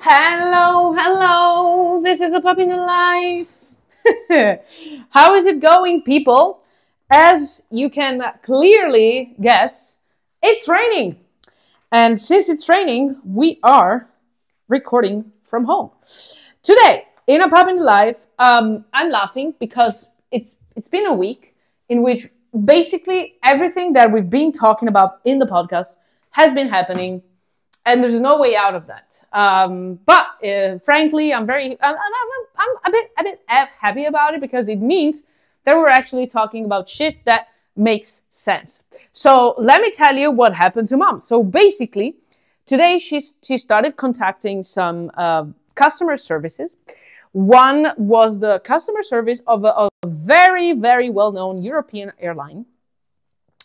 Hello, hello. This is a Pup in the Life. How is it going, people? As you can clearly guess, it's raining. And since it's raining, we are recording from home. Today, in a Pup in the Life, I'm laughing because it's been a week in which basically everything that we've been talking about in the podcast has been happening. And there's no way out of that. But frankly, I'm a bit happy about it because it means that we're actually talking about shit that makes sense. So let me tell you what happened to Mom. So basically, today she started contacting some customer services. One was the customer service of a very, very well-known European airline.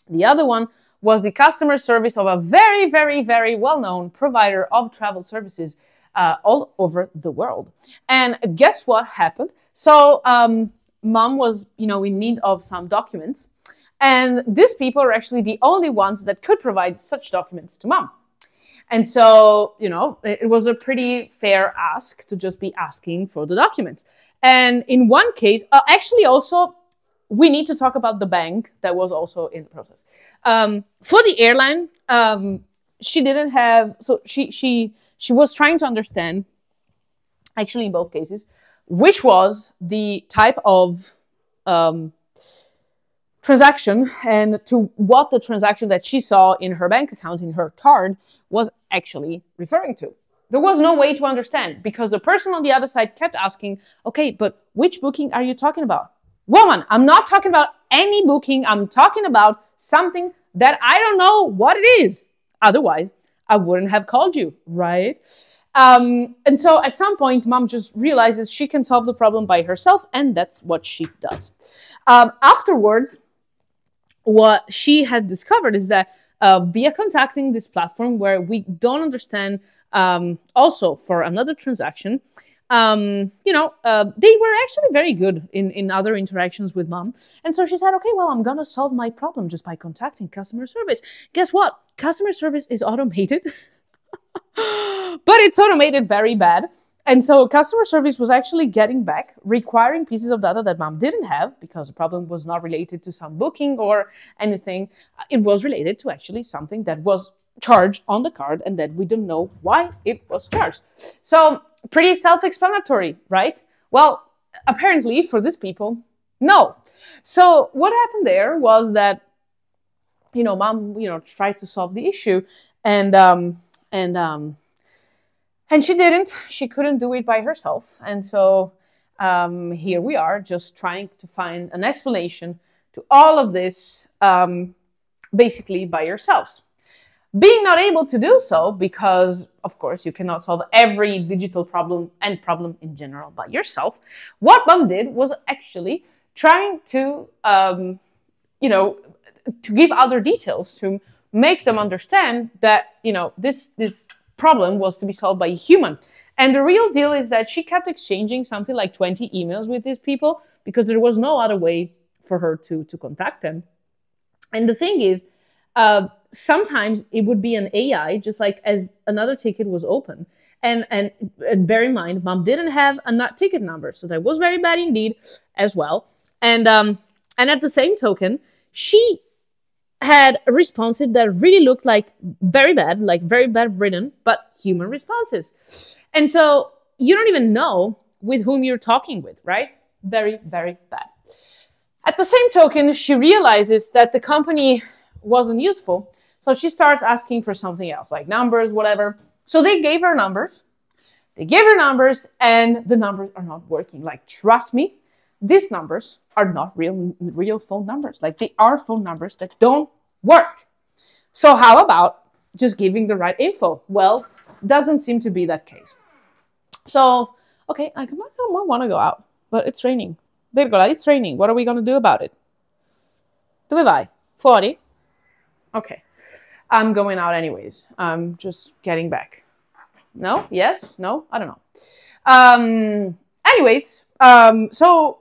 The other one was the customer service of a very, very, very well-known provider of travel services all over the world. And guess what happened? So Mom was, in need of some documents. And these people are actually the only ones that could provide such documents to Mom. And so, it was a pretty fair ask to just be asking for the documents. And in one case, actually also, we need to talk about the bank that was also in the process. For the airline, she didn't have, so she was trying to understand, actually in both cases, which was the type of transaction and to what the transaction that she saw in her bank account, in her card, was actually referring to. There was no way to understand because the person on the other side kept asking, okay, but which booking are you talking about? Woman, I'm not talking about any booking. I'm talking about something that I don't know what it is. Otherwise, I wouldn't have called you, right? And so at some point, Mom just realizes she can solve the problem by herself, and that's what she does. Afterwards, what she had discovered is that via contacting this platform where we don't understand, also for another transaction, they were actually very good in other interactions with Mom. And so she said, okay, well, I'm going to solve my problem just by contacting customer service. Guess what? Customer service is automated, but it's automated very bad. And so customer service was actually getting back, requiring pieces of data that Mom didn't have because the problem was not related to some booking or anything. It was related to actually something that was charged on the card and that we didn't know why it was charged. So pretty self-explanatory, right? Well, apparently for these people, no. So what happened there was that, Mom, tried to solve the issue and she didn't. She couldn't do it by herself. And so here we are just trying to find an explanation to all of this, basically by yourselves. Being not able to do so because, of course, you cannot solve every digital problem and problem in general by yourself. What Mom did was actually trying to, to give other details to make them understand that, this problem was to be solved by a human. And the real deal is that she kept exchanging something like 20 emails with these people because there was no other way for her to contact them. And the thing is, sometimes it would be an AI, just like as another ticket was open. And bear in mind, Mom didn't have a ticket number. So that was very bad indeed as well. And at the same token, she had responses that really looked like very bad written, but human responses. And so you don't even know with whom you're talking with, right? Very, very bad. At the same token, she realizes that the company wasn't useful. So she starts asking for something else, like numbers, whatever. So they gave her numbers. And the numbers are not working. Like, trust me, these numbers are not real phone numbers. Like, they are phone numbers that don't work. So how about just giving the right info? Well, doesn't seem to be that case. So, okay, I don't want to go out, but it's raining. Vergola, it's raining. What are we going to do about it? Dove vai? Fuori? Okay. I'm going out anyways. I'm just getting back. No? Yes? No? I don't know. So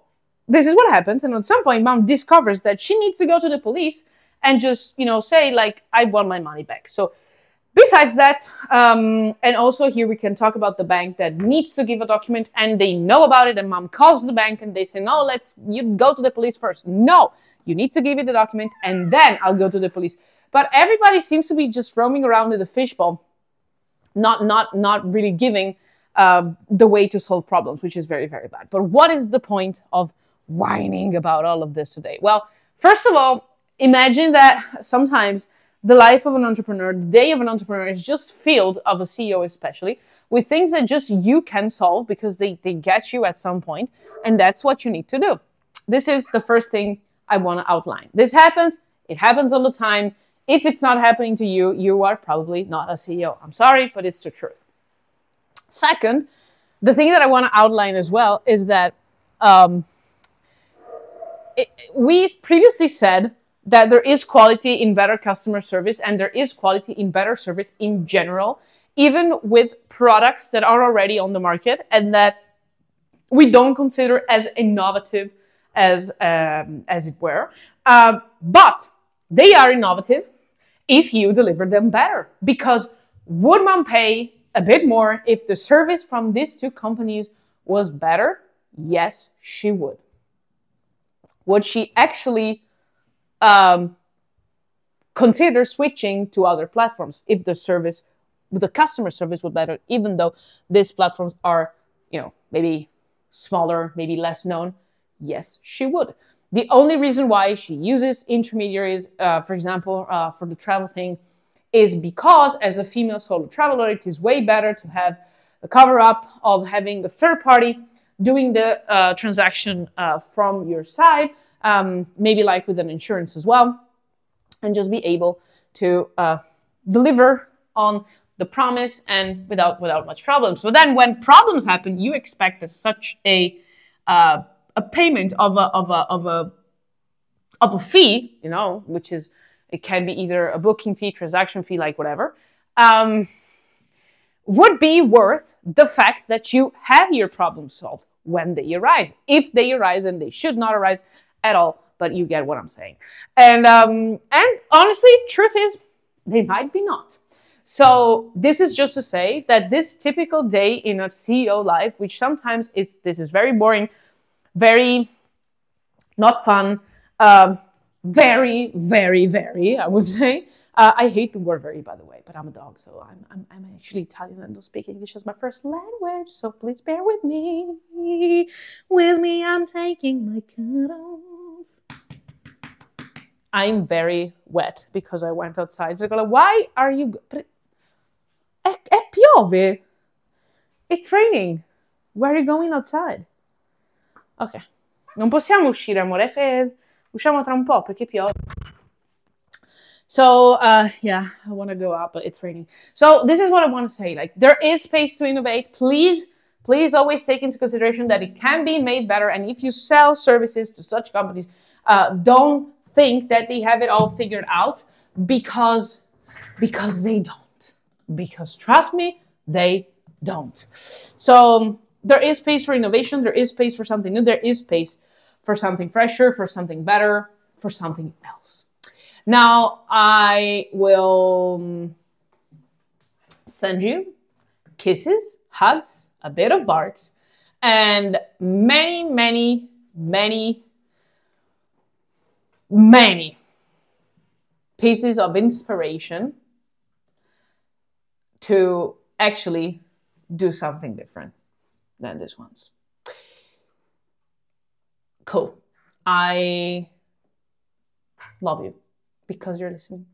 this is what happens. And at some point, Mom discovers that she needs to go to the police and just, say, like, I want my money back. So Besides that, and also here we can talk about the bank that needs to give a document and they know about it, and mom calls the bank and they say, no, you go to the police first. No, you need to give me the document and then I'll go to the police. But everybody seems to be just roaming around in the fishbowl, not really giving the way to solve problems, which is very, very bad. But what is the point of whining about all of this today? Well, first of all, imagine that sometimes the life of an entrepreneur, the day of an entrepreneur is just filled, of a CEO especially, with things that just you can solve because they get you at some point, and that's what you need to do. This is the first thing I want to outline. This happens. It happens all the time. If it's not happening to you, you are probably not a CEO. I'm sorry, but it's the truth. Second, the thing that I want to outline as well is that we previously said that there is quality in better customer service and there is quality in better service in general, even with products that are already on the market and that we don't consider as innovative as it were. But they are innovative if you deliver them better. Because would mom pay a bit more if the service from these two companies was better? Yes, she would. Would she actually consider switching to other platforms if the customer service was better, even though these platforms are, maybe smaller, maybe less known? Yes, she would. The only reason why she uses intermediaries, for example, for the travel thing, is because as a female solo traveler, it is way better to have the cover up of having a third party doing the transaction from your side, maybe like with an insurance as well, and just be able to deliver on the promise and without much problems. But then when problems happen, you expect such a payment of a fee, which is, it can be either a booking fee, transaction fee, like whatever, would be worth the fact that you have your problem solved when they arise. If they arise, and they should not arise at all, but you get what I'm saying. And honestly, truth is, they might be not. So this is just to say that this typical day in a CEO life, which sometimes this is very boring, very not fun, very, very, very, I would say. I hate the word very, by the way, but I'm a dog, so I'm actually Italian and don't speak English as my first language, so please bear with me. With me, I'm taking my cuddles. I'm very wet because I went outside. Vergola, why are you... piove. It's raining. Why are you going outside? Ok. Non possiamo uscire, amore. Usciamo tra un po' perché piove. So, yeah, I want to go out, but it's raining. So this is what I want to say. Like, there is space to innovate. Please always take into consideration that it can be made better. And if you sell services to such companies, don't think that they have it all figured out because they don't. Because trust me, they don't. So there is space for innovation. There is space for something new. There is space for something fresher, for something better, for something else. Now, I will send you kisses, hugs, a bit of barks, and many, many, many, many pieces of inspiration to actually do something different than this ones. Cool. I love you because you're listening.